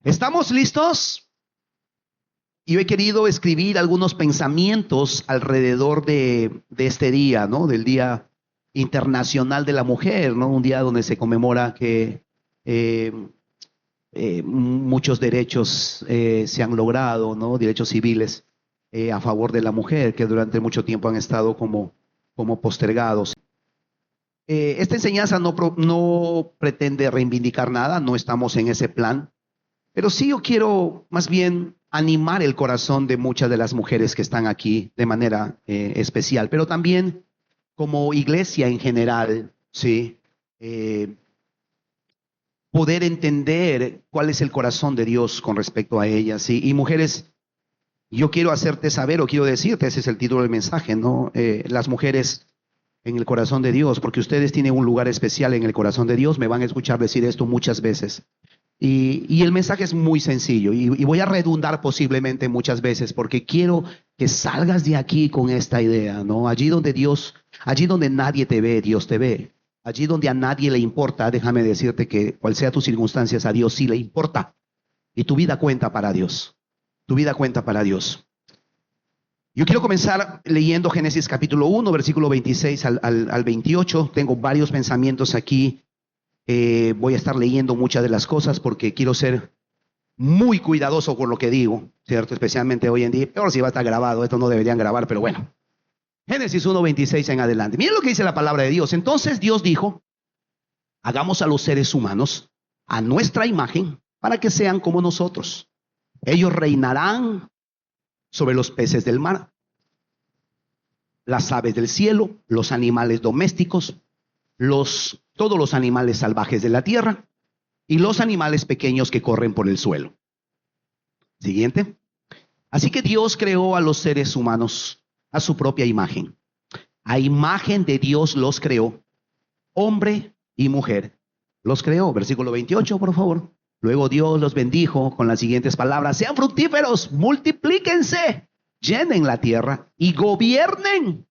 ¿Estamos listos? Yo he querido escribir algunos pensamientos alrededor de este día, ¿no? Del Día Internacional de la Mujer, ¿no? Un día donde se conmemora que eh, muchos derechos se han logrado, ¿no? Derechos civiles a favor de la mujer, que durante mucho tiempo han estado como postergados. Esta enseñanza no pretende reivindicar nada, no estamos en ese plan. Pero sí yo quiero más bien animar el corazón de muchas de las mujeres que están aquí de manera especial, pero también como iglesia en general, sí, poder entender cuál es el corazón de Dios con respecto a ellas, sí. Y mujeres, yo quiero hacerte saber o quiero decirte, ese es el título del mensaje, ¿no? Las mujeres en el corazón de Dios, porque ustedes tienen un lugar especial en el corazón de Dios, me van a escuchar decir esto muchas veces. Y el mensaje es muy sencillo y voy a redundar posiblemente muchas veces porque quiero que salgas de aquí con esta idea, ¿no? Allí donde nadie te ve, Dios te ve. Allí donde a nadie le importa, déjame decirte que cual sea tus circunstancias, a Dios sí le importa. Y tu vida cuenta para Dios. Tu vida cuenta para Dios. Yo quiero comenzar leyendo Génesis capítulo 1, versículo 26 al 28. Tengo varios pensamientos aquí. Voy a estar leyendo muchas de las cosas porque quiero ser muy cuidadoso con lo que digo, ¿cierto? Especialmente hoy en día. Peor si va a estar grabado, esto no deberían grabar, pero bueno. Génesis 1:26 en adelante. Miren lo que dice la palabra de Dios. Entonces Dios dijo, hagamos a los seres humanos a nuestra imagen para que sean como nosotros. Ellos reinarán sobre los peces del mar, las aves del cielo, los animales domésticos, todos los animales salvajes de la tierra y los animales pequeños que corren por el suelo. Siguiente. Así que Dios creó a los seres humanos a su propia imagen. A imagen de Dios los creó, hombre y mujer los creó. Versículo 28, por favor. Luego Dios los bendijo con las siguientes palabras: sean fructíferos, multiplíquense, llenen la tierra y gobiernen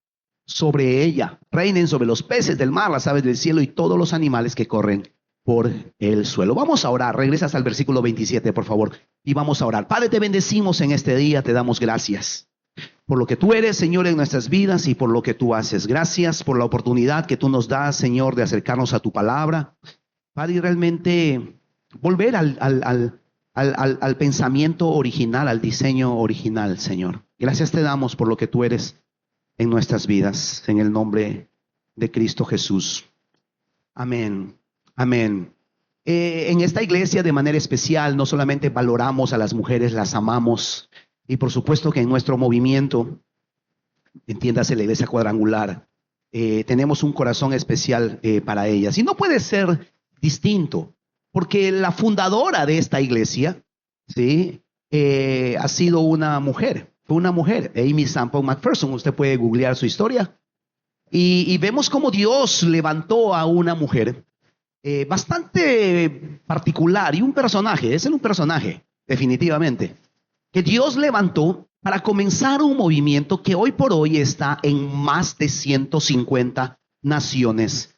sobre ella, reinen sobre los peces del mar, las aves del cielo y todos los animales que corren por el suelo. Vamos a orar. Regresas al versículo 27, por favor, y vamos a orar. Padre, te bendecimos en este día, te damos gracias por lo que tú eres, Señor, en nuestras vidas y por lo que tú haces. Gracias por la oportunidad que tú nos das, Señor, de acercarnos a tu palabra, Padre, y realmente volver al pensamiento original, al diseño original, Señor. Gracias te damos por lo que tú eres en nuestras vidas, en el nombre de Cristo Jesús. Amén. Amén. En esta iglesia de manera especial no solamente valoramos a las mujeres, las amamos, y por supuesto que en nuestro movimiento, entiéndase la iglesia cuadrangular, tenemos un corazón especial para ellas. Y no puede ser distinto, porque la fundadora de esta iglesia, ¿sí? Ha sido una mujer. Fue una mujer, Aimee Semple McPherson. Usted puede googlear su historia y vemos cómo Dios levantó a una mujer bastante particular y un personaje, es un personaje definitivamente, que Dios levantó para comenzar un movimiento que hoy por hoy está en más de 150 naciones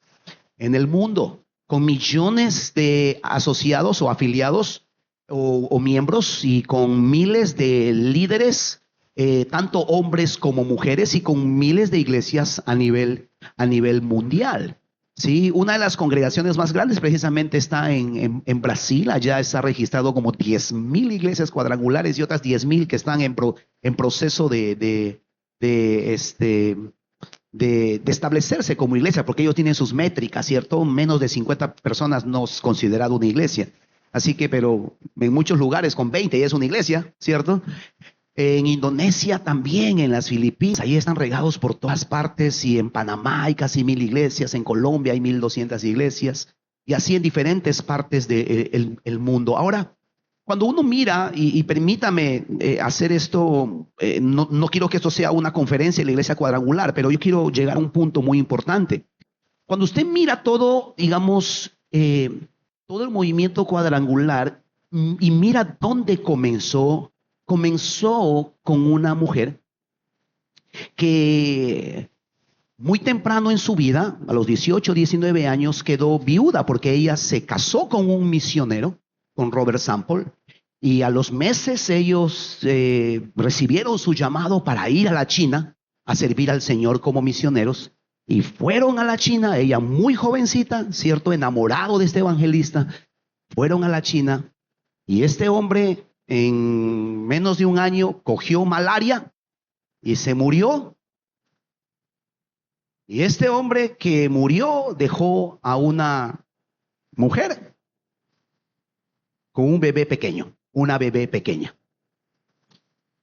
en el mundo, con millones de asociados o afiliados o miembros y con miles de líderes, tanto hombres como mujeres, y con miles de iglesias a nivel mundial. Sí, una de las congregaciones más grandes precisamente está en Brasil. Allá está registrado como 10,000 iglesias cuadrangulares y otras 10,000 que están en proceso de establecerse como iglesia, porque ellos tienen sus métricas, ¿cierto? Menos de 50 personas no es considerado una iglesia. Así que, pero en muchos lugares con 20 ya es una iglesia, ¿cierto? En Indonesia también, en las Filipinas, ahí están regados por todas partes, y en Panamá hay casi 1,000 iglesias, en Colombia hay 1,200 iglesias, y así en diferentes partes del mundo. Ahora, cuando uno mira, y permítame hacer esto, no quiero que esto sea una conferencia en la iglesia cuadrangular, pero yo quiero llegar a un punto muy importante. Cuando usted mira todo, digamos, todo el movimiento cuadrangular y mira dónde comenzó con una mujer que muy temprano en su vida, a los 18, 19 años, quedó viuda porque ella se casó con un misionero, con Robert Sample, Y a los meses ellos recibieron su llamado para ir a la China a servir al Señor como misioneros. Y fueron a la China, ella muy jovencita, ¿cierto? Enamorado de este evangelista. Fueron a la China y este hombre en menos de un año cogió malaria y se murió. Y este hombre que murió dejó a una mujer con un bebé pequeño, una bebé pequeña.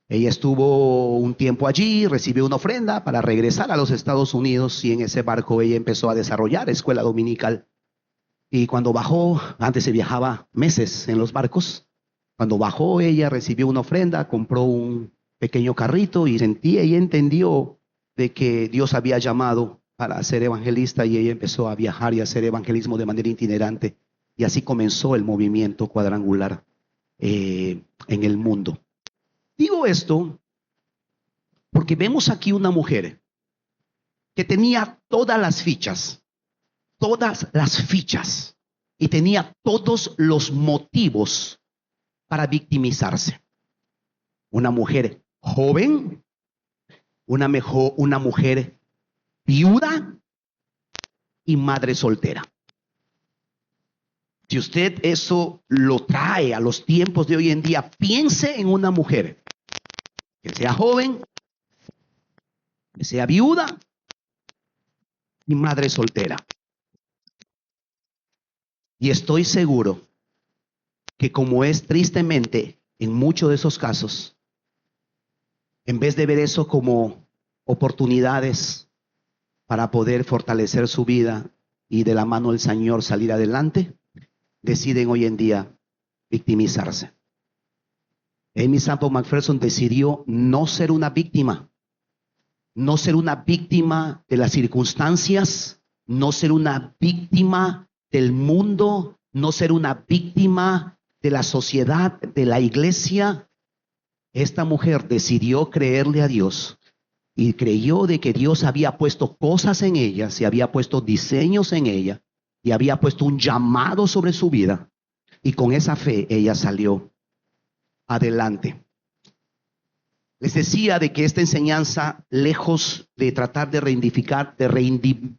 Ella estuvo un tiempo allí, recibió una ofrenda para regresar a los Estados Unidos y en ese barco ella empezó a desarrollar escuela dominical. Y cuando bajó, antes se viajaba meses en los barcos, cuando bajó ella recibió una ofrenda, compró un pequeño carrito y sentía y entendió de que Dios había llamado para ser evangelista y ella empezó a viajar y a hacer evangelismo de manera itinerante. Y así comenzó el movimiento cuadrangular en el mundo. Digo esto porque vemos aquí una mujer que tenía todas las fichas y tenía todos los motivos para victimizarse. Una mujer joven, una mujer viuda y madre soltera. Si usted eso lo trae a los tiempos de hoy en día, piense en una mujer que sea joven, que sea viuda y madre soltera. Y estoy seguro que como es tristemente en muchos de esos casos, en vez de ver eso como oportunidades para poder fortalecer su vida y de la mano del Señor salir adelante, deciden hoy en día victimizarse. Aimee Semple McPherson decidió no ser una víctima, no ser una víctima de las circunstancias, no ser una víctima del mundo, no ser una víctima de la sociedad, de la iglesia. Esta mujer decidió creerle a Dios y creyó de que Dios había puesto cosas en ella, se había puesto diseños en ella y había puesto un llamado sobre su vida. Y con esa fe ella salió adelante. Les decía de que esta enseñanza, lejos de tratar de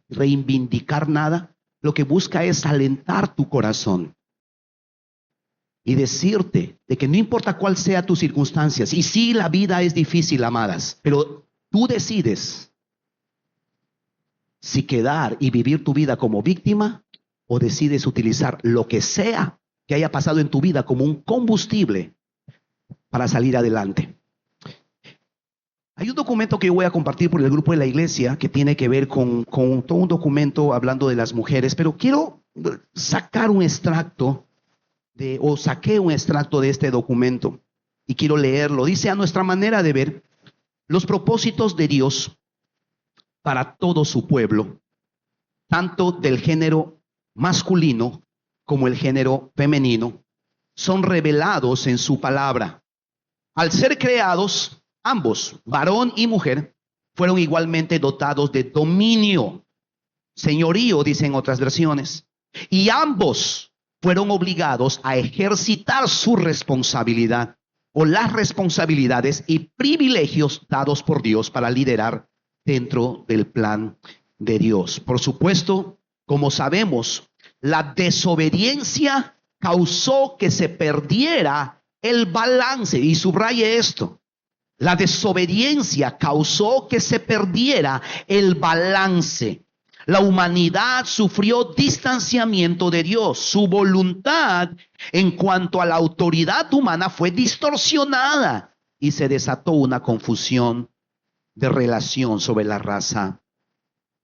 reivindicar nada, lo que busca es alentar tu corazón y decirte de que no importa cuál sea tus circunstancias, y sí, la vida es difícil, amadas, pero tú decides si quedar y vivir tu vida como víctima o decides utilizar lo que sea que haya pasado en tu vida como un combustible para salir adelante. Hay un documento que yo voy a compartir por el grupo de la iglesia que tiene que ver con todo un documento hablando de las mujeres, pero quiero sacar un extracto saqué un extracto de este documento y quiero leerlo. Dice: a nuestra manera de ver, los propósitos de Dios para todo su pueblo, tanto del género masculino como el género femenino, son revelados en su palabra. Al ser creados, ambos, varón y mujer, fueron igualmente dotados de dominio, señorío, dicen otras versiones, y ambos fueron obligados a ejercitar su responsabilidad o las responsabilidades y privilegios dados por Dios para liderar dentro del plan de Dios. Por supuesto, como sabemos, la desobediencia causó que se perdiera el balance, y subraye esto. La desobediencia causó que se perdiera el balance. La humanidad sufrió distanciamiento de Dios. Su voluntad en cuanto a la autoridad humana fue distorsionada y se desató una confusión de relación sobre la raza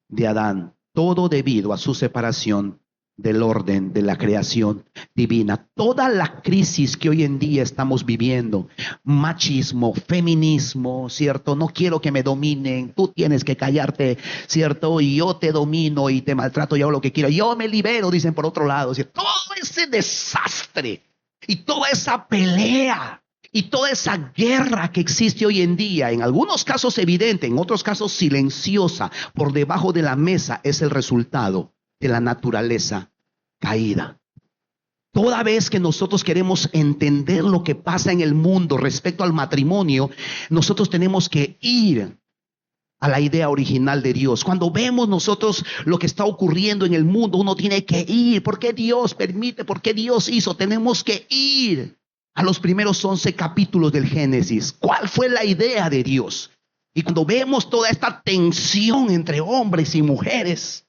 de Adán. Todo debido a su separación del orden de la creación divina. Toda la crisis que hoy en día estamos viviendo, machismo, feminismo, ¿cierto? No quiero que me dominen, tú tienes que callarte, ¿cierto? Y yo te domino y te maltrato y hago lo que quiero. Yo me libero, dicen por otro lado, ¿cierto? Todo ese desastre y toda esa pelea y toda esa guerra que existe hoy en día, en algunos casos evidente, en otros casos silenciosa, por debajo de la mesa, es el resultado de la naturaleza caída. Toda vez que nosotros queremos entender lo que pasa en el mundo respecto al matrimonio, nosotros tenemos que ir a la idea original de Dios. Cuando vemos nosotros lo que está ocurriendo en el mundo, uno tiene que ir. ¿Por qué Dios permite? ¿Por qué Dios hizo? Tenemos que ir a los primeros 11 capítulos del Génesis. ¿Cuál fue la idea de Dios? Y cuando vemos toda esta tensión entre hombres y mujeres,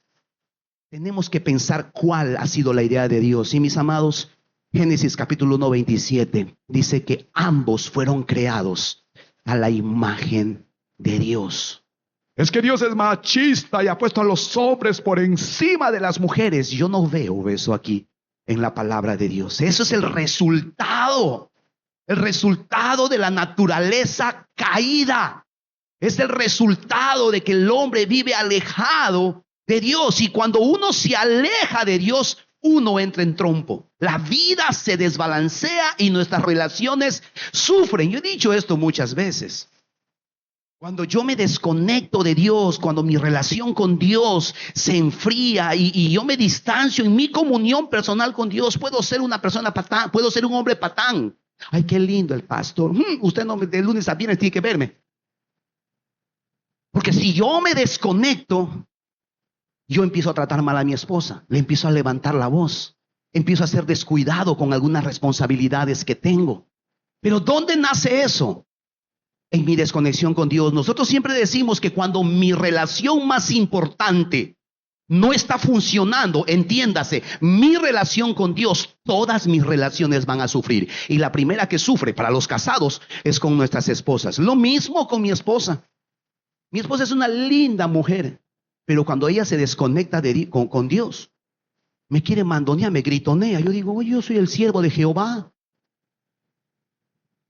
tenemos que pensar cuál ha sido la idea de Dios. Y mis amados, Génesis capítulo 1, 27 dice que ambos fueron creados a la imagen de Dios. Es que Dios es machista y ha puesto a los hombres por encima de las mujeres. Yo no veo eso aquí en la palabra de Dios. Eso es el resultado de la naturaleza caída. Es el resultado de que el hombre vive alejado de Dios. Y cuando uno se aleja de Dios, uno entra en trompo. La vida se desbalancea y nuestras relaciones sufren. Yo he dicho esto muchas veces. Cuando yo me desconecto de Dios, cuando mi relación con Dios se enfría y yo me distancio en mi comunión personal con Dios, puedo ser una persona patán, puedo ser un hombre patán. Ay, qué lindo el pastor. Usted no de lunes a viernes tiene que verme. Porque si yo me desconecto, yo empiezo a tratar mal a mi esposa, le empiezo a levantar la voz, empiezo a ser descuidado con algunas responsabilidades que tengo. Pero ¿dónde nace eso? En mi desconexión con Dios. Nosotros siempre decimos que cuando mi relación más importante no está funcionando, entiéndase, mi relación con Dios, todas mis relaciones van a sufrir. Y la primera que sufre para los casados es con nuestras esposas. Lo mismo con mi esposa. Mi esposa es una linda mujer, pero cuando ella se desconecta con Dios, me quiere mandonear, me gritonea. Yo digo, oye, yo soy el siervo de Jehová.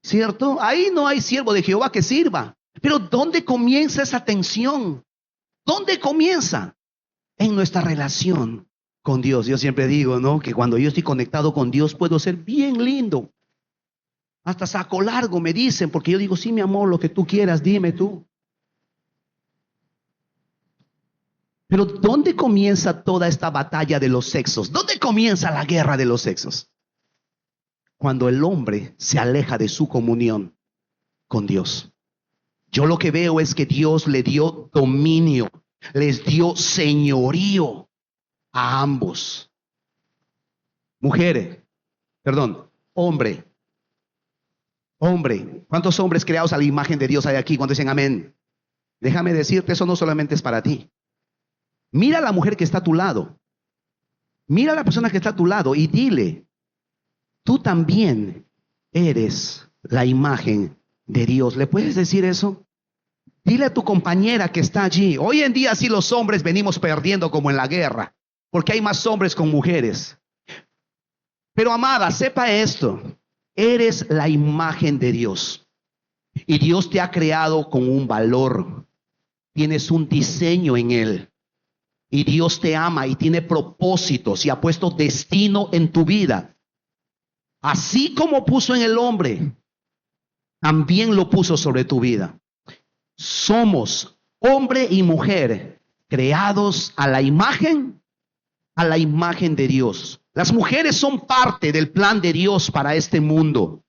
¿Cierto? Ahí no hay siervo de Jehová que sirva. Pero ¿dónde comienza esa tensión? ¿Dónde comienza? En nuestra relación con Dios. Yo siempre digo, ¿no? Que cuando yo estoy conectado con Dios puedo ser bien lindo. Hasta saco largo me dicen, porque yo digo, sí, mi amor, lo que tú quieras, dime tú. Pero ¿dónde comienza toda esta batalla de los sexos? ¿Dónde comienza la guerra de los sexos? Cuando el hombre se aleja de su comunión con Dios. Yo lo que veo es que Dios le dio dominio, les dio señorío a ambos. Hombre. ¿Cuántos hombres creados a la imagen de Dios hay aquí? ¿Cuántos dicen amén? Déjame decirte, eso no solamente es para ti. Mira a la mujer que está a tu lado. Mira a la persona que está a tu lado y dile, tú también eres la imagen de Dios. ¿Le puedes decir eso? Dile a tu compañera que está allí. Hoy en día sí los hombres venimos perdiendo como en la guerra, porque hay más hombres con mujeres. Pero amada, sepa esto. Eres la imagen de Dios. Y Dios te ha creado con un valor. Tienes un diseño en Él. Y Dios te ama y tiene propósitos y ha puesto destino en tu vida. Así como puso en el hombre, también lo puso sobre tu vida. Somos hombre y mujer creados a la imagen de Dios. Las mujeres son parte del plan de Dios para este mundo.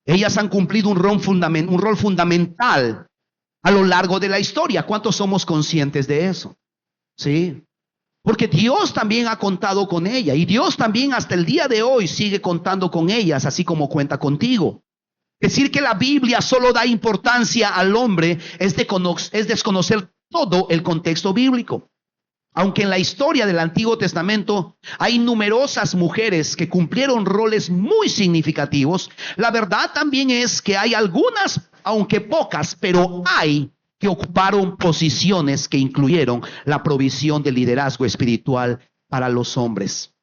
Ellas han cumplido un rol fundamental a lo largo de la historia. ¿Cuántos somos conscientes de eso? Sí. Porque Dios también ha contado con ella y Dios también hasta el día de hoy sigue contando con ellas, así como cuenta contigo. Decir que la Biblia solo da importancia al hombre es desconocer todo el contexto bíblico. Aunque en la historia del Antiguo Testamento hay numerosas mujeres que cumplieron roles muy significativos, la verdad también es que hay algunas, aunque pocas, pero hay que ocuparon posiciones que incluyeron la provisión de liderazgo espiritual para los hombres.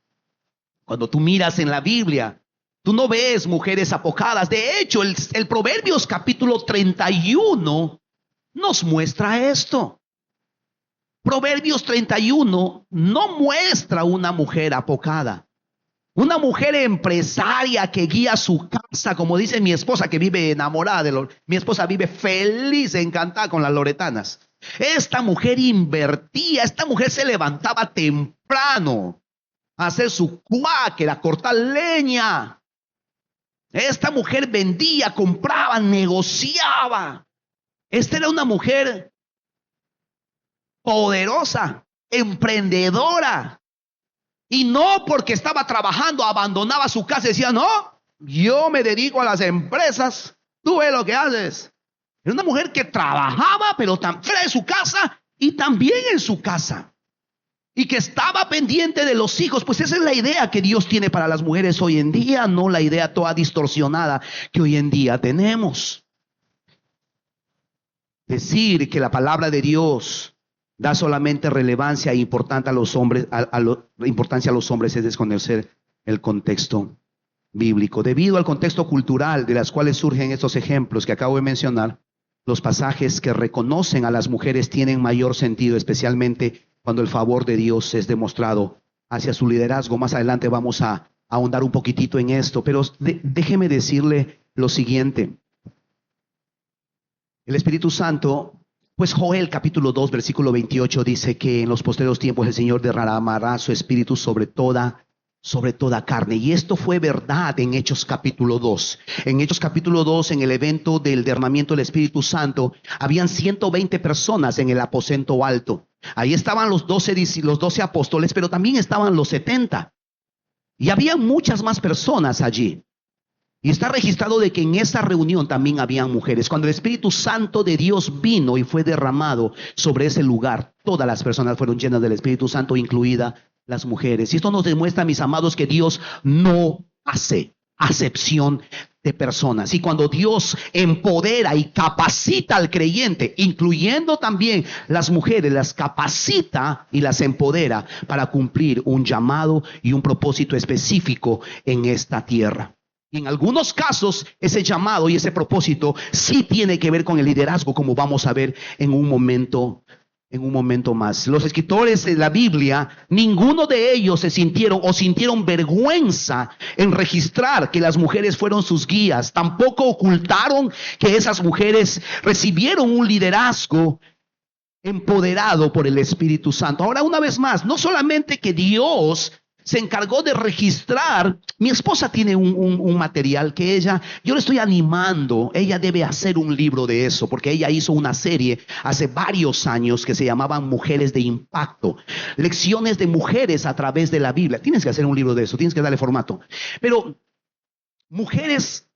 Cuando tú miras en la Biblia, tú no ves mujeres apocadas. De hecho, el Proverbios capítulo 31 nos muestra esto. Proverbios 31 no muestra una mujer apocada. Una mujer empresaria que guía su casa, como dice mi esposa, que vive enamorada mi esposa vive feliz, encantada con las loretanas. Esta mujer invertía, esta mujer se levantaba temprano a hacer su cuáquera, a cortar leña. Esta mujer vendía, compraba, negociaba. Esta era una mujer poderosa, emprendedora. Y no porque estaba trabajando, abandonaba su casa y decía, no, yo me dedico a las empresas, tú ves lo que haces. Era una mujer que trabajaba, pero fuera de su casa y también en su casa. Y que estaba pendiente de los hijos. Pues esa es la idea que Dios tiene para las mujeres hoy en día, no la idea toda distorsionada que hoy en día tenemos. Decir que la palabra de Dios da solamente relevancia e importancia a los hombres, importancia a los hombres es desconocer el contexto bíblico. Debido al contexto cultural de las cuales surgen estos ejemplos que acabo de mencionar, los pasajes que reconocen a las mujeres tienen mayor sentido, especialmente cuando el favor de Dios es demostrado hacia su liderazgo. Más adelante vamos a ahondar un poquitito en esto, pero déjeme decirle lo siguiente. El Espíritu Santo, pues Joel capítulo 2 versículo 28 dice que en los posteriores tiempos el Señor derramará su Espíritu sobre toda carne. Y esto fue verdad en Hechos capítulo 2. En Hechos capítulo 2, en el evento del derramamiento del Espíritu Santo, habían 120 personas en el aposento alto. Ahí estaban los 12 apóstoles, pero también estaban los 70. Y había muchas más personas allí. Y está registrado de que en esa reunión también habían mujeres. Cuando el Espíritu Santo de Dios vino y fue derramado sobre ese lugar, todas las personas fueron llenas del Espíritu Santo, incluida las mujeres. Y esto nos demuestra, mis amados, que Dios no hace acepción de personas. Y cuando Dios empodera y capacita al creyente, incluyendo también las mujeres, las capacita y las empodera para cumplir un llamado y un propósito específico en esta tierra. Y en algunos casos ese llamado y ese propósito sí tiene que ver con el liderazgo, como vamos a ver en un momento más. Los escritores de la Biblia, ninguno de ellos sintieron vergüenza en registrar que las mujeres fueron sus guías. Tampoco ocultaron que esas mujeres recibieron un liderazgo empoderado por el Espíritu Santo. Ahora, una vez más, no solamente que Dios se encargó de registrar. Mi esposa tiene un material que yo le estoy animando. Ella debe hacer un libro de eso, porque ella hizo una serie hace varios años que se llamaban Mujeres de Impacto. Lecciones de mujeres a través de la Biblia. Tienes que hacer un libro de eso, tienes que darle formato. Pero mujeres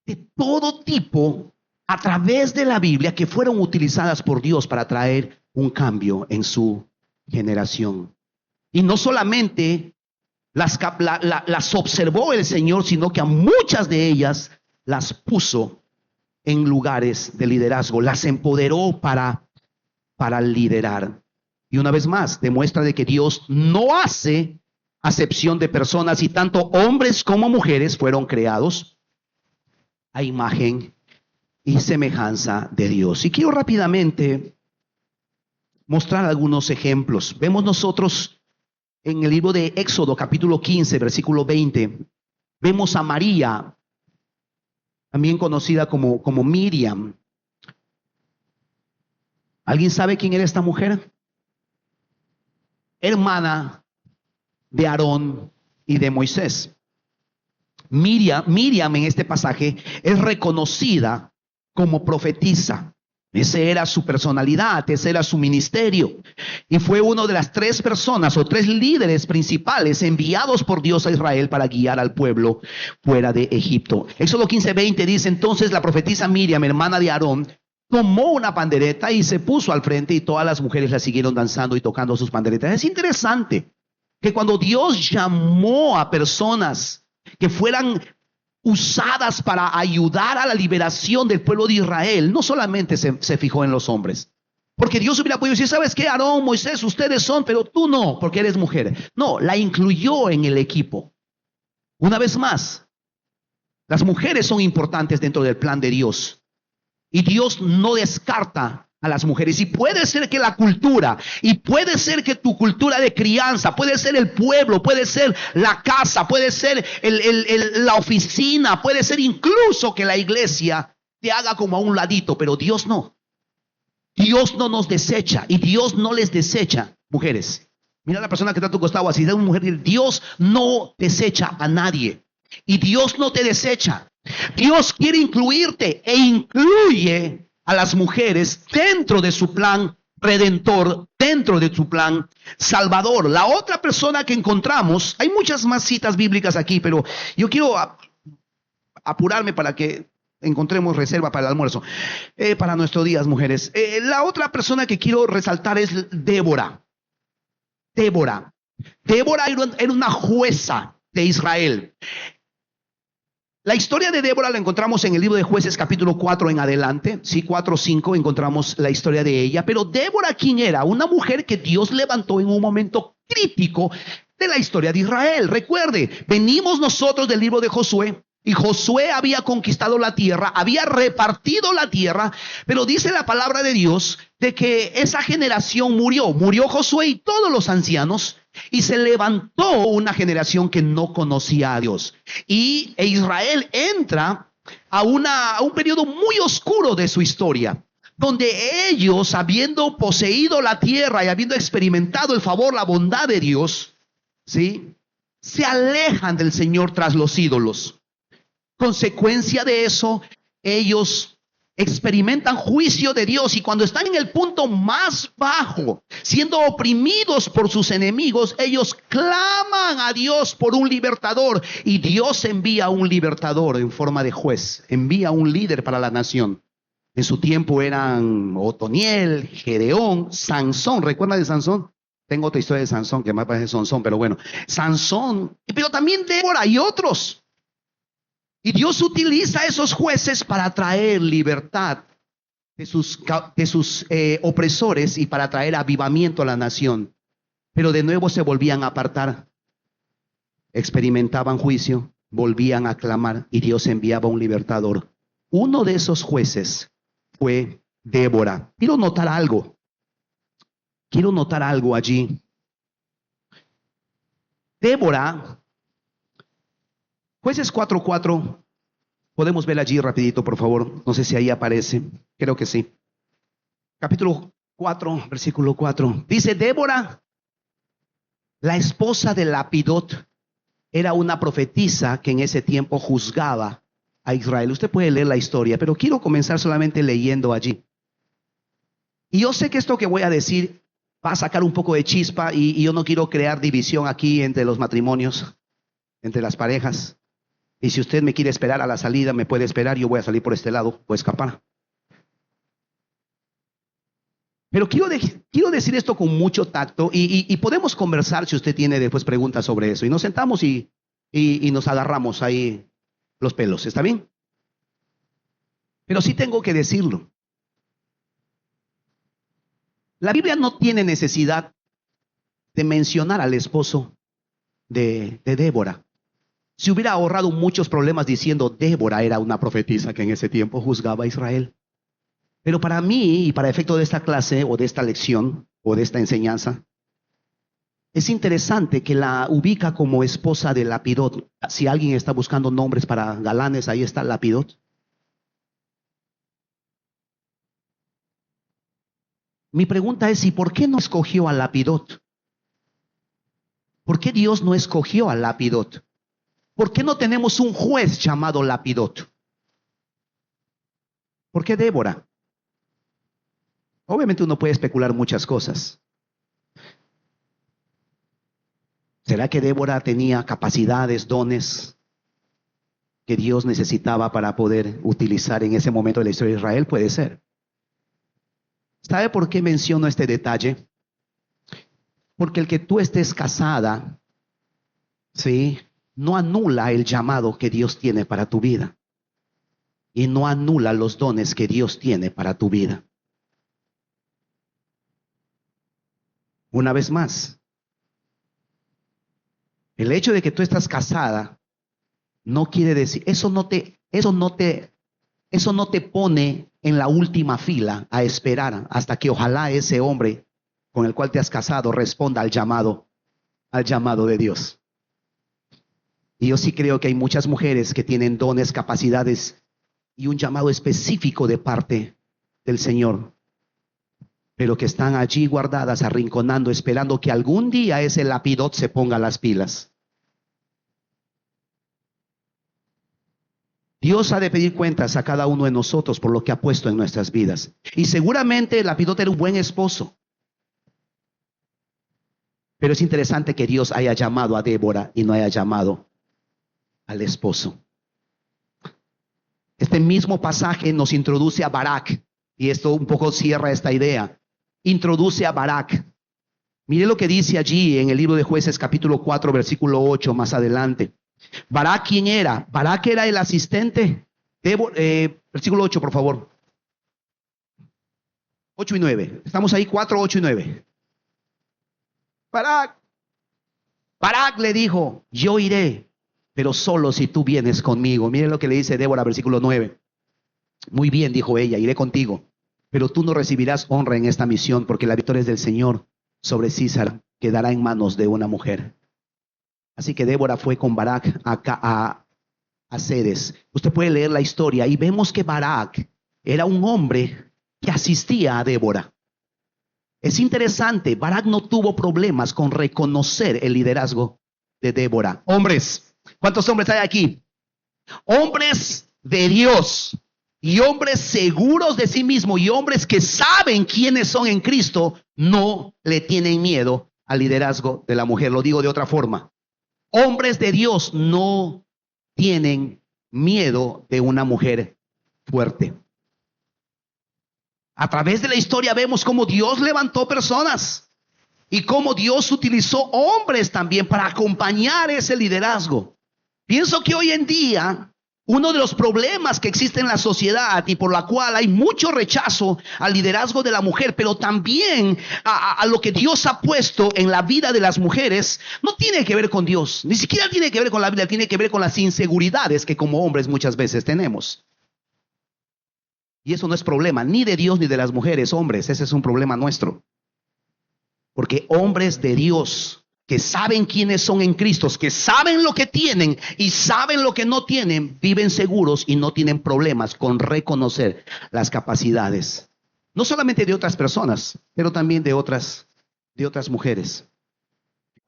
de todo tipo a través de la Biblia que fueron utilizadas por Dios para traer un cambio en su generación. Y no solamente las observó el Señor, sino que a muchas de ellas las puso en lugares de liderazgo, las empoderó para liderar. Y una vez más, demuestra de que Dios no hace acepción de personas, y tanto hombres como mujeres fueron creados a imagen y semejanza de Dios. Y quiero rápidamente mostrar algunos ejemplos. Vemos nosotros en el libro de Éxodo, capítulo 15, versículo 20, vemos a María, también conocida como Miriam. ¿Alguien sabe quién era esta mujer? Hermana de Aarón y de Moisés. Miriam en este pasaje es reconocida como profetisa. Esa era su personalidad, ese era su ministerio. Y fue una de las 3 personas o 3 líderes principales enviados por Dios a Israel para guiar al pueblo fuera de Egipto. Éxodo 15:20 dice: entonces la profetisa Miriam, hermana de Aarón, tomó una pandereta y se puso al frente, y todas las mujeres la siguieron danzando y tocando sus panderetas. Es interesante que cuando Dios llamó a personas que fueran usadas para ayudar a la liberación del pueblo de Israel, no solamente se fijó en los hombres. Porque Dios hubiera podido decir: ¿sabes qué, Aarón, Moisés, ustedes son, pero tú no, porque eres mujer? No, la incluyó en el equipo. Una vez más, las mujeres son importantes dentro del plan de Dios. Y Dios no descarta a las mujeres. Y puede ser que la cultura, y puede ser que tu cultura de crianza, puede ser el pueblo, puede ser la casa, puede ser la oficina, puede ser incluso que la iglesia te haga como a un ladito, pero Dios no. Dios no nos desecha, y Dios no les desecha, mujeres. Mira a la persona que está a tu costado así, de una mujer. Dios no desecha a nadie. Y Dios no te desecha. Dios quiere incluirte e incluye a las mujeres dentro de su plan redentor, dentro de su plan salvador. La otra persona que encontramos, hay muchas más citas bíblicas aquí, pero yo quiero apurarme para que encontremos reserva para el almuerzo, para nuestros días, mujeres. La otra persona que quiero resaltar es Débora. Débora era una jueza de Israel. La historia de Débora la encontramos en el libro de Jueces capítulo 4 en adelante, sí, 4, 5 encontramos la historia de ella. Pero Débora, ¿quién era? Una mujer que Dios levantó en un momento crítico de la historia de Israel. Recuerde, venimos nosotros del libro de Josué. Y Josué había conquistado la tierra, había repartido la tierra, pero dice la palabra de Dios de que esa generación murió. Murió Josué y todos los ancianos, y se levantó una generación que no conocía a Dios. E Israel entra a un periodo muy oscuro de su historia, donde ellos, habiendo poseído la tierra y habiendo experimentado el favor, la bondad de Dios, ¿sí?, se alejan del Señor tras los ídolos. Consecuencia de eso, ellos experimentan juicio de Dios, y cuando están en el punto más bajo, siendo oprimidos por sus enemigos, ellos claman a Dios por un libertador, y Dios envía un libertador en forma de juez, envía un líder para la nación. En su tiempo eran Otoniel, Gedeón, Sansón. ¿Recuerdan de Sansón? Tengo otra historia de Sansón que me parece Sansón, pero bueno, Sansón, pero también Débora y otros. Y Dios utiliza a esos jueces para traer libertad de sus opresores y para traer avivamiento a la nación. Pero de nuevo se volvían a apartar, experimentaban juicio, volvían a clamar, y Dios enviaba un libertador. Uno de esos jueces fue Débora. Quiero notar algo allí. Débora, Jueces 4:4, podemos ver allí rapidito, por favor. No sé si ahí aparece, creo que sí. Capítulo 4, versículo 4. Dice: Débora, la esposa de Lapidot, era una profetisa que en ese tiempo juzgaba a Israel. Usted puede leer la historia, pero quiero comenzar solamente leyendo allí. Y yo sé que esto que voy a decir va a sacar un poco de chispa, y yo no quiero crear división aquí entre los matrimonios, entre las parejas. Y si usted me quiere esperar a la salida, me puede esperar. Yo voy a salir por este lado o escapar. Pero quiero decir esto con mucho tacto, y podemos conversar si usted tiene después preguntas sobre eso. Y nos sentamos y nos agarramos ahí los pelos. ¿Está bien? Pero sí tengo que decirlo. La Biblia no tiene necesidad de mencionar al esposo de Débora. Se hubiera ahorrado muchos problemas diciendo Débora era una profetisa que en ese tiempo juzgaba a Israel. Pero para mí, y para efecto de esta clase o de esta lección o de esta enseñanza, es interesante que la ubica como esposa de Lapidot. Si alguien está buscando nombres para galanes, ahí está Lapidot. Mi pregunta es: ¿y por qué no escogió a Lapidot? ¿Por qué Dios no escogió a Lapidot? ¿Por qué no tenemos un juez llamado Lapidot? ¿Por qué Débora? Obviamente uno puede especular muchas cosas. ¿Será que Débora tenía capacidades, dones que Dios necesitaba para poder utilizar en ese momento de la historia de Israel? Puede ser. ¿Sabe por qué menciono este detalle? Porque el que tú estés casada, ¿sí?, no anula el llamado que Dios tiene para tu vida. Y no anula los dones que Dios tiene para tu vida. Una vez más, el hecho de que tú estás casada no quiere decir, eso no te pone en la última fila a esperar hasta que ojalá ese hombre con el cual te has casado responda al llamado de Dios. Y yo sí creo que hay muchas mujeres que tienen dones, capacidades y un llamado específico de parte del Señor. pero que están allí guardadas, arrinconando, esperando que algún día ese lapidot se ponga las pilas. Dios ha de pedir cuentas a cada uno de nosotros por lo que ha puesto en nuestras vidas. Y seguramente el lapidot era un buen esposo. Pero es interesante que Dios haya llamado a Débora y no haya llamado al esposo. Este mismo pasaje nos introduce a Barak, y esto un poco cierra esta idea. Introduce a Barak. Mire lo que dice allí en el libro de Jueces capítulo 4 versículo 8 más adelante. Barak, ¿quién era? Barak era el asistente. Versículo 8, por favor. 8 y 9. Estamos ahí, 4, 8 y 9. Barak le dijo, yo iré, pero solo si tú vienes conmigo. Mire lo que le dice Débora, versículo 9. Muy bien, dijo ella, iré contigo, pero tú no recibirás honra en esta misión, porque la victoria es del Señor sobre Císara, quedará en manos de una mujer. Así que Débora fue con Barak a Cedes. Usted puede leer la historia y vemos que Barak era un hombre que asistía a Débora. Es interesante, Barak no tuvo problemas con reconocer el liderazgo de Débora. Hombres, ¿cuántos hombres hay aquí? Hombres de Dios y hombres seguros de sí mismos y hombres que saben quiénes son en Cristo, no le tienen miedo al liderazgo de la mujer. Lo digo de otra forma. Hombres de Dios no tienen miedo de una mujer fuerte. A través de la historia vemos cómo Dios levantó personas y cómo Dios utilizó hombres también para acompañar ese liderazgo. Pienso que hoy en día uno de los problemas que existe en la sociedad y por la cual hay mucho rechazo al liderazgo de la mujer, pero también a lo que Dios ha puesto en la vida de las mujeres, no tiene que ver con Dios, ni siquiera tiene que ver con la Biblia, tiene que ver con las inseguridades que como hombres muchas veces tenemos. Y eso no es problema ni de Dios ni de las mujeres, hombres, ese es un problema nuestro. Porque hombres de Dios que saben quiénes son en Cristo, que saben lo que tienen y saben lo que no tienen, viven seguros y no tienen problemas con reconocer las capacidades, no solamente de otras personas, pero también de otras mujeres.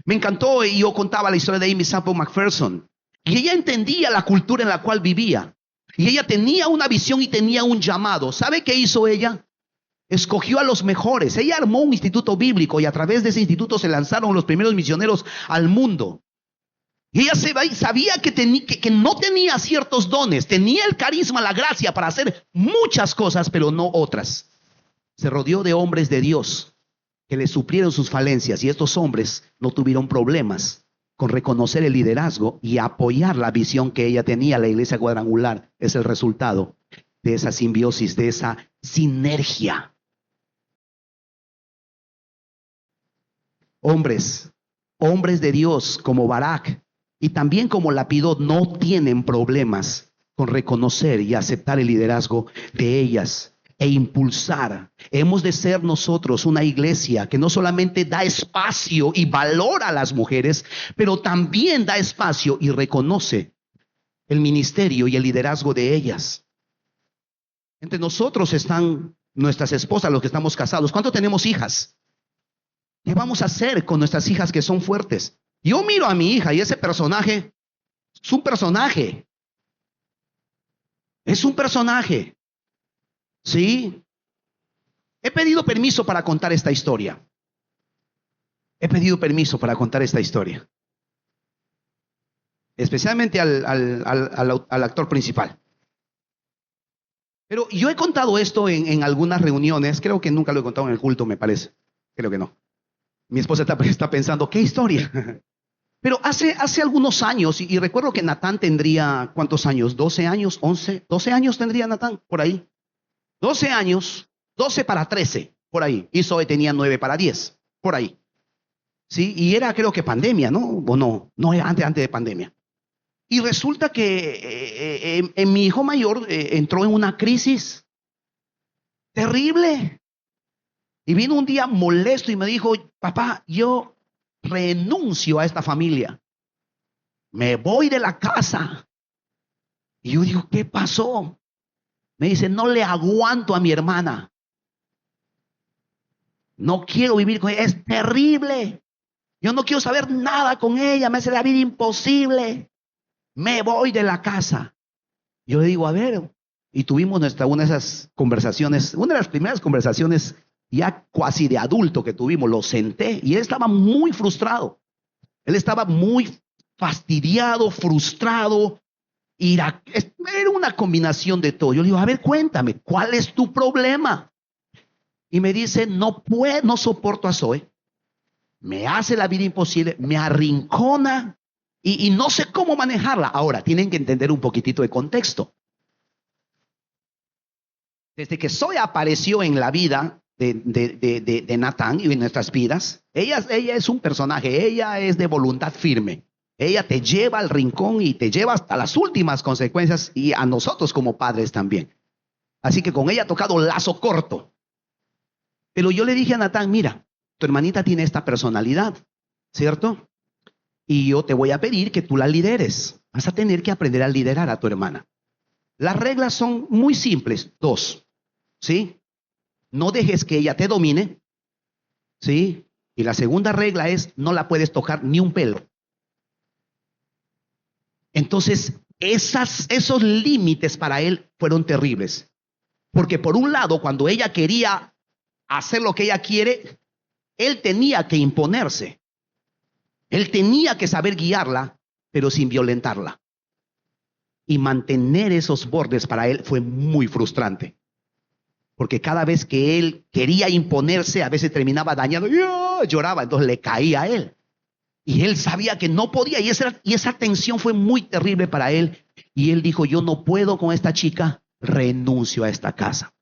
Me encantó, y yo contaba la historia de Amy Sample McPherson, y ella entendía la cultura en la cual vivía, y ella tenía una visión y tenía un llamado. ¿Sabe qué hizo ella? Escogió a los mejores. Ella armó un instituto bíblico y a través de ese instituto se lanzaron los primeros misioneros al mundo. Y ella sabía que no tenía ciertos dones, tenía el carisma, la gracia para hacer muchas cosas, pero no otras. Se rodeó de hombres de Dios que le suplieron sus falencias, y estos hombres no tuvieron problemas con reconocer el liderazgo y apoyar la visión que ella tenía. La iglesia cuadrangular es el resultado de esa simbiosis, de esa sinergia. Hombres de Dios como Barak y también como Lapidot no tienen problemas con reconocer y aceptar el liderazgo de ellas e impulsar. Hemos de ser nosotros una iglesia que no solamente da espacio y valora a las mujeres, pero también da espacio y reconoce el ministerio y el liderazgo de ellas. Entre nosotros están nuestras esposas, los que estamos casados. ¿Cuánto tenemos hijas? ¿Qué vamos a hacer con nuestras hijas que son fuertes? Yo miro a mi hija y ese personaje es un personaje. Es un personaje. ¿Sí? He pedido permiso para contar esta historia. He pedido permiso para contar esta historia. Especialmente al actor principal. Pero yo he contado esto en algunas reuniones. Creo que nunca lo he contado en el culto, me parece. Creo que no. Mi esposa está pensando, ¿qué historia? Pero hace algunos años, y recuerdo que Natán tendría, ¿cuántos años? ¿12 años? ¿11? ¿12 años tendría Natán? Por ahí. 12 años, 12 para 13, por ahí. Y Zoe tenía 9 para 10, por ahí. ¿Sí? Y era, creo que pandemia, ¿no? O no era antes de pandemia. Y resulta que en mi hijo mayor entró en una crisis terrible. Y vino un día molesto y me dijo, papá, yo renuncio a esta familia. Me voy de la casa. Y yo digo, ¿qué pasó? Me dice, no le aguanto a mi hermana. No quiero vivir con ella, es terrible. Yo no quiero saber nada con ella, me hace la vida imposible. Me voy de la casa. Yo le digo, a ver, y tuvimos una de esas conversaciones, una de las primeras conversaciones ya casi de adulto que tuvimos, lo senté y él estaba muy frustrado. Él estaba muy fastidiado, frustrado. Era una combinación de todo. Yo le digo, a ver, cuéntame, ¿cuál es tu problema? Y me dice, no puedo, no soporto a Zoe. Me hace la vida imposible, me arrincona y no sé cómo manejarla. Ahora, tienen que entender un poquitito de contexto. Desde que Zoe apareció en la vida de Natán y en nuestras vidas, ella es un personaje, ella es de voluntad firme. Ella te lleva al rincón y te lleva hasta las últimas consecuencias y a nosotros como padres también. Así que con ella ha tocado lazo corto. Pero yo le dije a Natán, mira, tu hermanita tiene esta personalidad, ¿cierto? Y yo te voy a pedir que tú la lideres. Vas a tener que aprender a liderar a tu hermana. Las reglas son muy simples, 2, ¿sí? No dejes que ella te domine, ¿sí? Y la segunda regla es, no la puedes tocar ni un pelo. Entonces, esos límites para él fueron terribles. Porque por un lado, cuando ella quería hacer lo que ella quiere, él tenía que imponerse. Él tenía que saber guiarla, pero sin violentarla. Y mantener esos bordes para él fue muy frustrante. Porque cada vez que él quería imponerse, a veces terminaba dañado, lloraba, entonces le caía a él. Y él sabía que no podía, y esa tensión fue muy terrible para él. Y él dijo, yo no puedo con esta chica, renuncio a esta casa.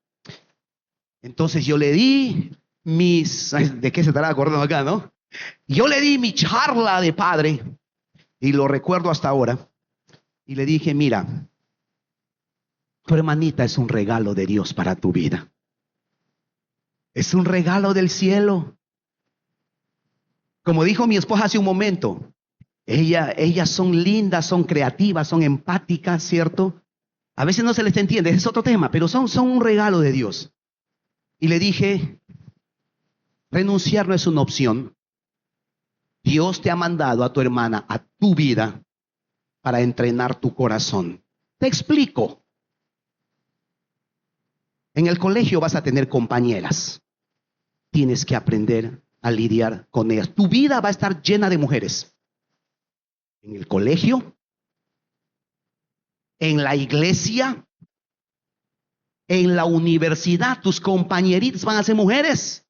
Entonces yo le di ¿de qué se estará acordando acá, no? Yo le di mi charla de padre, y lo recuerdo hasta ahora, y le dije, mira, tu hermanita es un regalo de Dios para tu vida. Es un regalo del cielo. Como dijo mi esposa hace un momento, ellas son lindas, son creativas, son empáticas, ¿cierto? A veces no se les entiende, es otro tema, pero son un regalo de Dios. Y le dije, renunciar no es una opción. Dios te ha mandado a tu hermana, a tu vida, para entrenar tu corazón. Te explico. En el colegio vas a tener compañeras. Tienes que aprender a lidiar con ellas. Tu vida va a estar llena de mujeres. En el colegio, en la iglesia, en la universidad, tus compañeritas van a ser mujeres.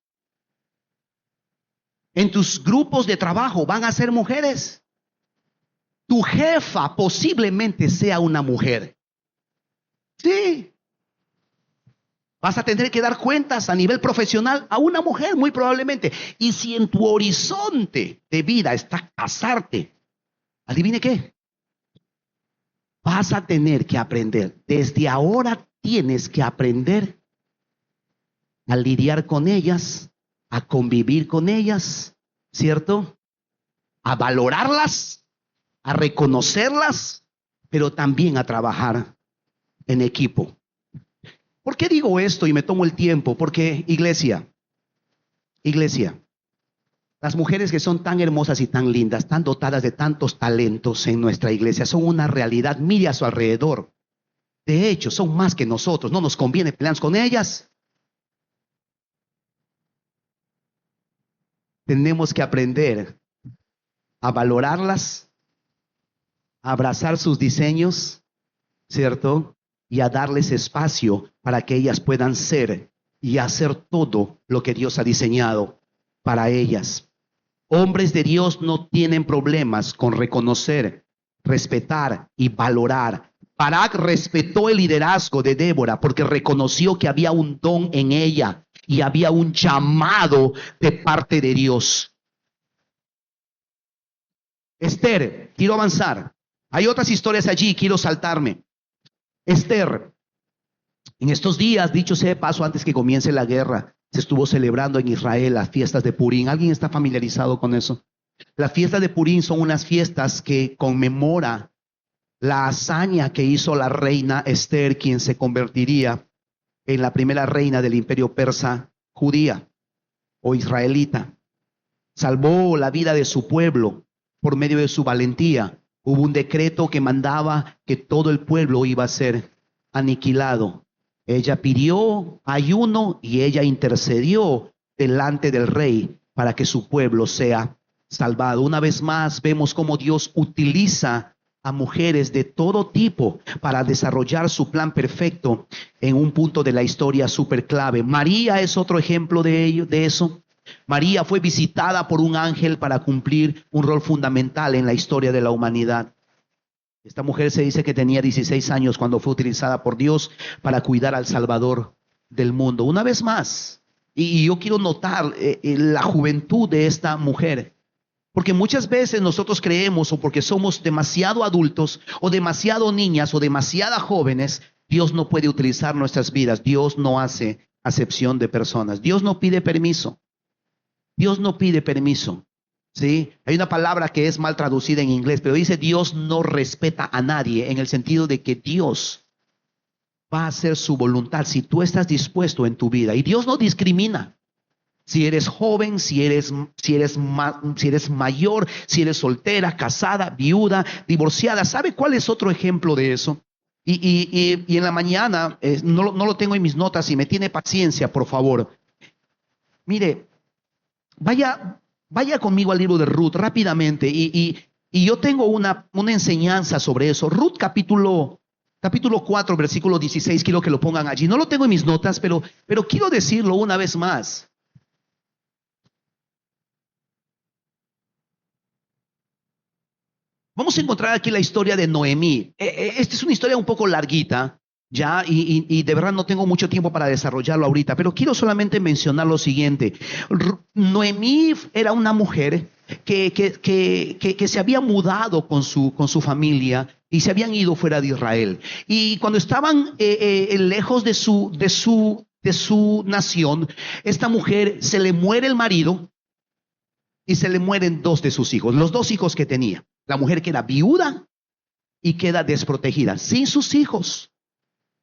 En tus grupos de trabajo van a ser mujeres. Tu jefa posiblemente sea una mujer. Sí. Vas a tener que dar cuentas a nivel profesional a una mujer, muy probablemente. Y si en tu horizonte de vida está casarte, adivine qué. Vas a tener que aprender. Desde ahora tienes que aprender a lidiar con ellas, a convivir con ellas, ¿cierto? A valorarlas, a reconocerlas, pero también a trabajar en equipo. ¿Por qué digo esto y me tomo el tiempo? Porque, iglesia, las mujeres que son tan hermosas y tan lindas, tan dotadas de tantos talentos en nuestra iglesia, son una realidad. Mire a su alrededor. De hecho, son más que nosotros. No nos conviene pelearnos con ellas. Tenemos que aprender a valorarlas, a abrazar sus diseños, ¿cierto? Y a darles espacio para que ellas puedan ser y hacer todo lo que Dios ha diseñado para ellas. Hombres de Dios no tienen problemas con reconocer, respetar y valorar. Barak respetó el liderazgo de Débora porque reconoció que había un don en ella y había un llamado de parte de Dios. Esther, quiero avanzar. Hay otras historias allí, quiero saltarme. Esther, en estos días, dicho sea de paso, antes que comience la guerra, se estuvo celebrando en Israel las fiestas de Purim. ¿Alguien está familiarizado con eso? Las fiestas de Purim son unas fiestas que conmemora la hazaña que hizo la reina Esther, quien se convertiría en la primera reina del imperio persa judía. o israelita. Salvó la vida de su pueblo por medio de su valentía. Hubo un decreto que mandaba que todo el pueblo iba a ser aniquilado. Ella pidió ayuno y ella intercedió delante del rey para que su pueblo sea salvado. Una vez más vemos cómo Dios utiliza a mujeres de todo tipo para desarrollar su plan perfecto en un punto de la historia súper clave. María es otro ejemplo de eso. María fue visitada por un ángel para cumplir un rol fundamental en la historia de la humanidad. Esta mujer se dice que tenía 16 años cuando fue utilizada por Dios para cuidar al Salvador del mundo. Una vez más, y yo quiero notar la juventud de esta mujer, porque muchas veces nosotros creemos, o porque somos demasiado adultos o demasiado niñas o demasiado jóvenes, Dios no puede utilizar nuestras vidas. Dios no hace acepción de personas. Dios no pide permiso. Dios no pide permiso. ¿Sí? Hay una palabra que es mal traducida en inglés, pero dice Dios no respeta a nadie, en el sentido de que Dios va a hacer su voluntad si tú estás dispuesto en tu vida. Y Dios no discrimina. Si eres joven, si eres mayor, si eres soltera, casada, viuda, divorciada. ¿Sabe cuál es otro ejemplo de eso? Y en la mañana, no lo tengo en mis notas, y me tiene paciencia, por favor. Mire, vaya conmigo al libro de Ruth rápidamente, y yo tengo una enseñanza sobre eso. Ruth capítulo 4, versículo 16, quiero que lo pongan allí. No lo tengo en mis notas, pero quiero decirlo una vez más. Vamos a encontrar aquí la historia de Noemí. Esta es una historia un poco larguita, ya, y de verdad no tengo mucho tiempo para desarrollarlo ahorita, pero quiero solamente mencionar lo siguiente. Noemí era una mujer que se había mudado con su familia y se habían ido fuera de Israel. Y cuando estaban lejos de su nación, esta mujer se le muere el marido y se le mueren dos de sus hijos, los dos hijos que tenía. La mujer queda viuda y queda desprotegida, sin sus hijos.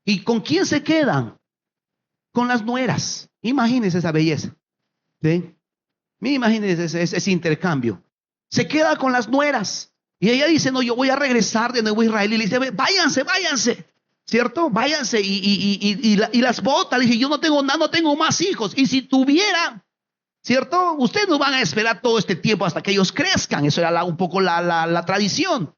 ¿Y con quién se quedan? Con las nueras. Imagínense esa belleza. ¿Sí? Imagínense ese intercambio. Se queda con las nueras. Y ella dice, no, yo voy a regresar de nuevo a Israel. Y le dice, váyanse. ¿Cierto? Váyanse. Y las bota. Le dice, yo no tengo nada, no tengo más hijos. Y si tuviera, ¿cierto? Ustedes no van a esperar todo este tiempo hasta que ellos crezcan. Eso era un poco la tradición.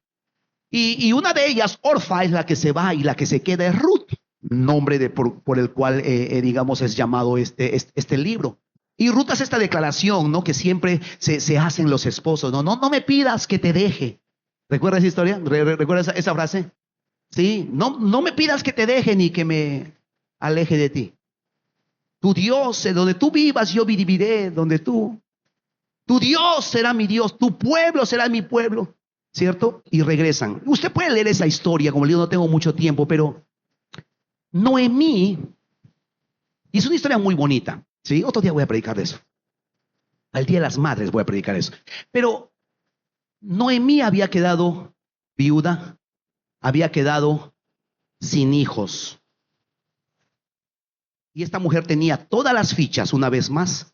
Y una de ellas, Orfa, es la que se va, y la que se queda es Ruth, nombre por el cual, digamos, es llamado este libro. Y Ruth hace esta declaración, ¿no? Que siempre se hacen los esposos. No me pidas que te deje. ¿Recuerdas esa historia? ¿Recuerdas esa frase? Sí, no me pidas que te deje ni que me aleje de ti. Tu Dios, donde tú vivas, yo viviré donde tú. Tu Dios será mi Dios, tu pueblo será mi pueblo. ¿Cierto? Y regresan. Usted puede leer esa historia, como le digo, no tengo mucho tiempo, pero Noemí, y es una historia muy bonita, ¿sí? Otro día voy a predicar de eso. Al Día de las Madres voy a predicar eso. Pero Noemí había quedado viuda, había quedado sin hijos. Y esta mujer tenía todas las fichas, una vez más,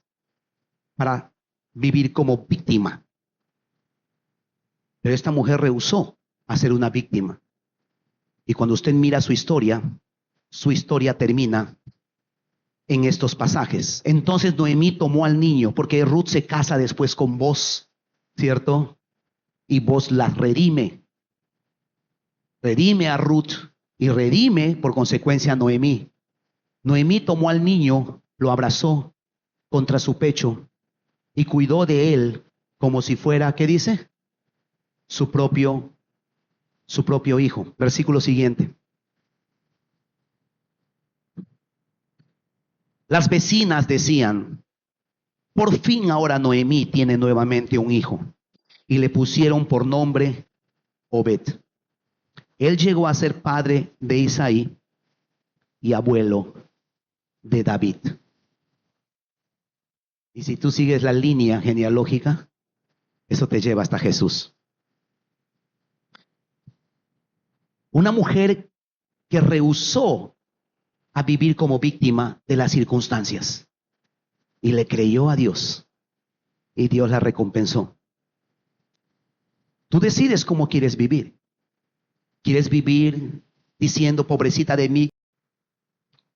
para vivir como víctima. Pero esta mujer rehusó a ser una víctima. Y cuando usted mira su historia termina en estos pasajes. Entonces Noemí tomó al niño, porque Ruth se casa después con Boz, ¿cierto? Y Boz la redime. Redime a Ruth y redime por consecuencia a Noemí. Noemí tomó al niño, lo abrazó contra su pecho y cuidó de él como si fuera, ¿qué dice? Su propio hijo. Versículo siguiente. Las vecinas decían, por fin ahora Noemí tiene nuevamente un hijo. Y le pusieron por nombre Obed. Él llegó a ser padre de Isaí y abuelo de David. Y si tú sigues la línea genealógica, eso te lleva hasta Jesús. Una mujer que rehusó a vivir como víctima de las circunstancias. y le creyó a Dios y Dios la recompensó. Tú decides cómo quieres vivir. ¿Quieres vivir diciendo, pobrecita de mí?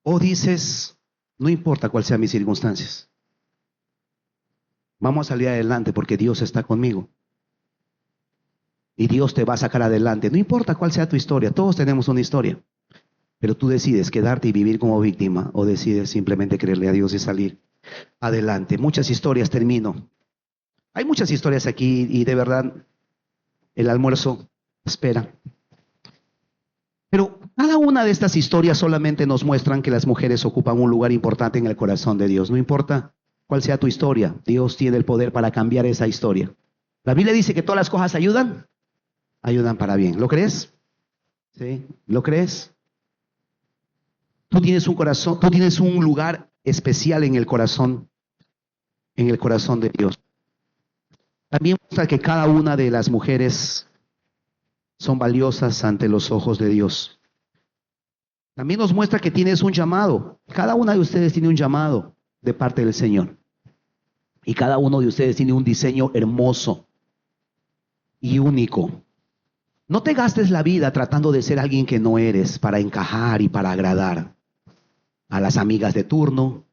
O dices, no importa cuál sean mis circunstancias, vamos a salir adelante porque Dios está conmigo. Y Dios te va a sacar adelante. No importa cuál sea tu historia, todos tenemos una historia. Pero tú decides quedarte y vivir como víctima o decides simplemente creerle a Dios y salir adelante. Muchas historias, termino. Hay muchas historias aquí y de verdad el almuerzo espera. Pero cada una de estas historias solamente nos muestran que las mujeres ocupan un lugar importante en el corazón de Dios. No importa cuál sea tu historia, Dios tiene el poder para cambiar esa historia. La Biblia dice que todas las cosas ayudan para bien. ¿Lo crees? ¿Sí? ¿Lo crees? Tú tienes un corazón, tú tienes un lugar especial en el corazón de Dios. También muestra que cada una de las mujeres son valiosas ante los ojos de Dios. También nos muestra que tienes un llamado. Cada una de ustedes tiene un llamado de parte del Señor. Y cada uno de ustedes tiene un diseño hermoso y único. No te gastes la vida tratando de ser alguien que no eres para encajar y para agradar a las amigas de turno,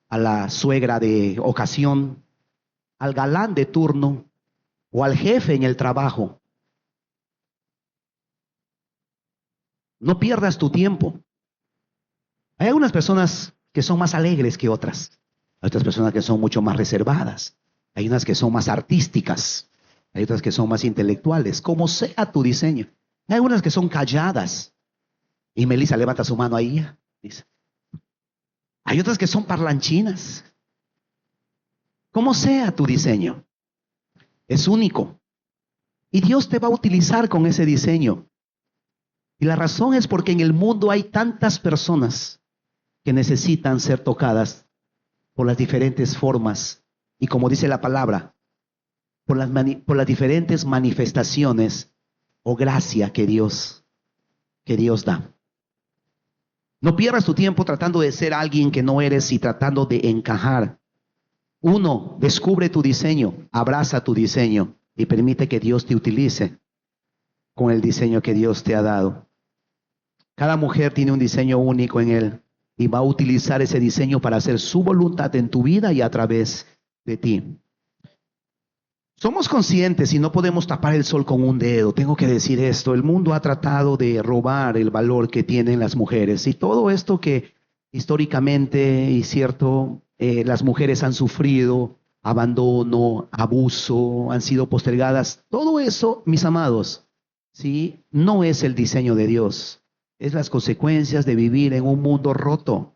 a la suegra de ocasión, al galán de turno o al jefe en el trabajo. No pierdas tu tiempo. Hay algunas personas que son más alegres que otras. Hay otras personas que son mucho más reservadas. Hay unas que son más artísticas. Hay otras que son más intelectuales. Como sea tu diseño. Hay algunas que son calladas. Y Melissa levanta su mano ahí. Dice. Hay otras que son parlanchinas. Como sea tu diseño. Es único. Y Dios te va a utilizar con ese diseño. Y la razón es porque en el mundo hay tantas personas que necesitan ser tocadas por las diferentes formas y, como dice la palabra, por las diferentes manifestaciones o gracia que Dios da. No pierdas tu tiempo tratando de ser alguien que no eres y tratando de encajar. Uno, descubre tu diseño, abraza tu diseño y permite que Dios te utilice con el diseño que Dios te ha dado. Cada mujer tiene un diseño único en él y va a utilizar ese diseño para hacer su voluntad en tu vida y a través de ti. Somos conscientes y no podemos tapar el sol con un dedo. Tengo que decir esto. El mundo ha tratado de robar el valor que tienen las mujeres y todo esto que históricamente, y cierto, las mujeres han sufrido, abandono, abuso, han sido postergadas. Todo eso, mis amados, ¿sí? No es el diseño de Dios. Es las consecuencias de vivir en un mundo roto.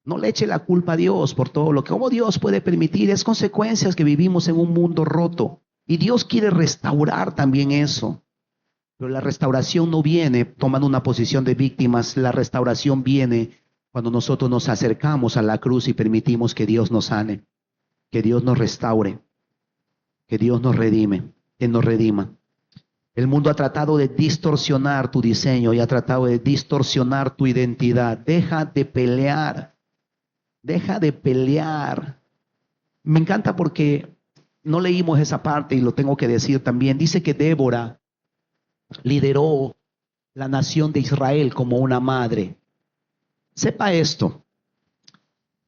No le eche la culpa a Dios por todo lo que, ¿cómo Dios puede permitir? Es consecuencias que vivimos en un mundo roto. Y Dios quiere restaurar también eso. Pero la restauración no viene tomando una posición de víctimas. La restauración viene cuando nosotros nos acercamos a la cruz y permitimos que Dios nos sane, que Dios nos restaure, que Dios nos redime, que nos redima. El mundo ha tratado de distorsionar tu diseño y ha tratado de distorsionar tu identidad. Deja de pelear. Deja de pelear. Me encanta porque no leímos esa parte y lo tengo que decir también. Dice que Débora lideró la nación de Israel como una madre. Sepa esto.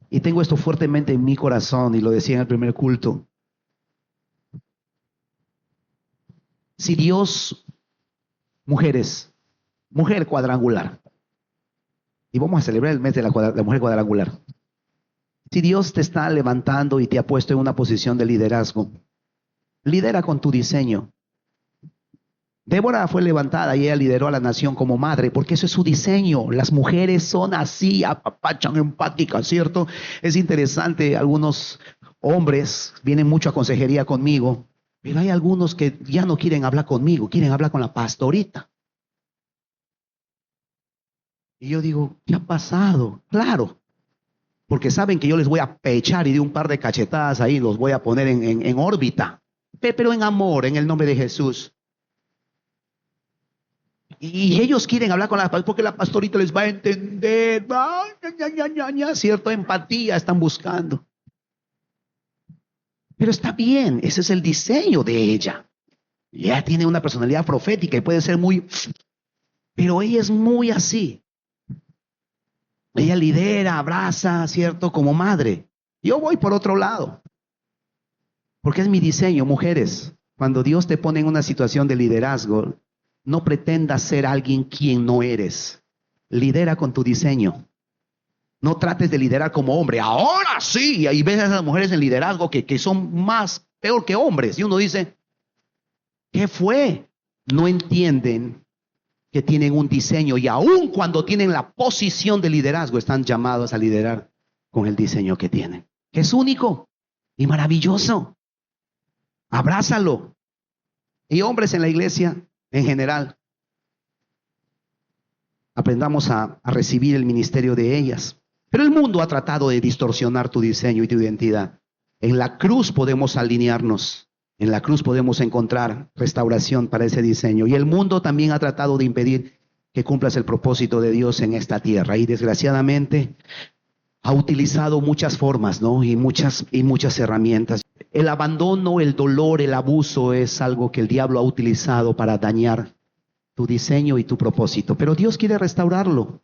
Y tengo esto fuertemente en mi corazón y lo decía en el primer culto. Si Dios, mujeres, mujer cuadrangular, y vamos a celebrar el mes de la mujer cuadrangular. Si Dios te está levantando y te ha puesto en una posición de liderazgo, lidera con tu diseño. Débora fue levantada y ella lideró a la nación como madre, porque eso es su diseño. Las mujeres son así, apapachan, empáticas, ¿cierto? Es interesante, algunos hombres vienen mucho a consejería conmigo, pero hay algunos que ya no quieren hablar conmigo, quieren hablar con la pastorita. Y yo digo, ¿qué ha pasado? Claro, porque saben que yo les voy a pechar y de un par de cachetadas ahí los voy a poner en órbita, pero en amor, en el nombre de Jesús. Y ellos quieren hablar con la pastorita porque la pastorita les va a entender. Cierto, empatía están buscando. Pero está bien, ese es el diseño de ella. Ella tiene una personalidad profética y puede ser muy... Pero ella es muy así. Ella lidera, abraza, ¿cierto? Como madre. Yo voy por otro lado. Porque es mi diseño, mujeres. Cuando Dios te pone en una situación de liderazgo, no pretendas ser alguien quien no eres. Lidera con tu diseño. No trates de liderar como hombre. Ahora sí. Y ahí ves a esas mujeres en liderazgo que son más peor que hombres. Y uno dice, ¿qué fue? No entienden que tienen un diseño. Y aun cuando tienen la posición de liderazgo, están llamados a liderar con el diseño que tienen. Que es único y maravilloso. Abrázalo. Y hombres en la iglesia, en general, aprendamos a recibir el ministerio de ellas. Pero el mundo ha tratado de distorsionar tu diseño y tu identidad. En la cruz podemos alinearnos. En la cruz podemos encontrar restauración para ese diseño. Y el mundo también ha tratado de impedir que cumplas el propósito de Dios en esta tierra. Y desgraciadamente ha utilizado muchas formas, ¿no? Y muchas herramientas. El abandono, el dolor, el abuso es algo que el diablo ha utilizado para dañar tu diseño y tu propósito. Pero Dios quiere restaurarlo.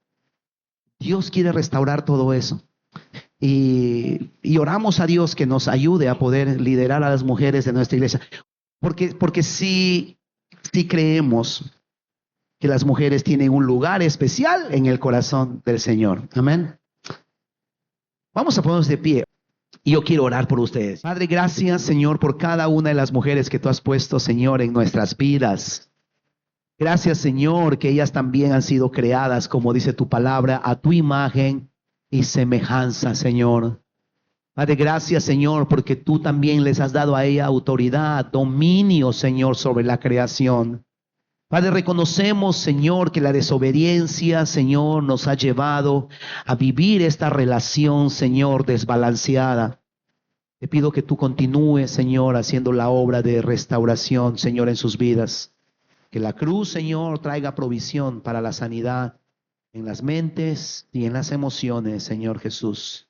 Dios quiere restaurar todo eso. Y oramos a Dios que nos ayude a poder liderar a las mujeres de nuestra iglesia. Porque sí creemos que las mujeres tienen un lugar especial en el corazón del Señor. Amén. Vamos a ponernos de pie. Y yo quiero orar por ustedes. Padre, gracias, Señor, por cada una de las mujeres que tú has puesto, Señor, en nuestras vidas. Gracias, Señor, que ellas también han sido creadas, como dice tu palabra, a tu imagen y semejanza, Señor. Padre, gracias, Señor, porque tú también les has dado a ella autoridad, dominio, Señor, sobre la creación. Padre, reconocemos, Señor, que la desobediencia, Señor, nos ha llevado a vivir esta relación, Señor, desbalanceada. Te pido que tú continúes, Señor, haciendo la obra de restauración, Señor, en sus vidas. Que la cruz, Señor, traiga provisión para la sanidad en las mentes y en las emociones, Señor Jesús.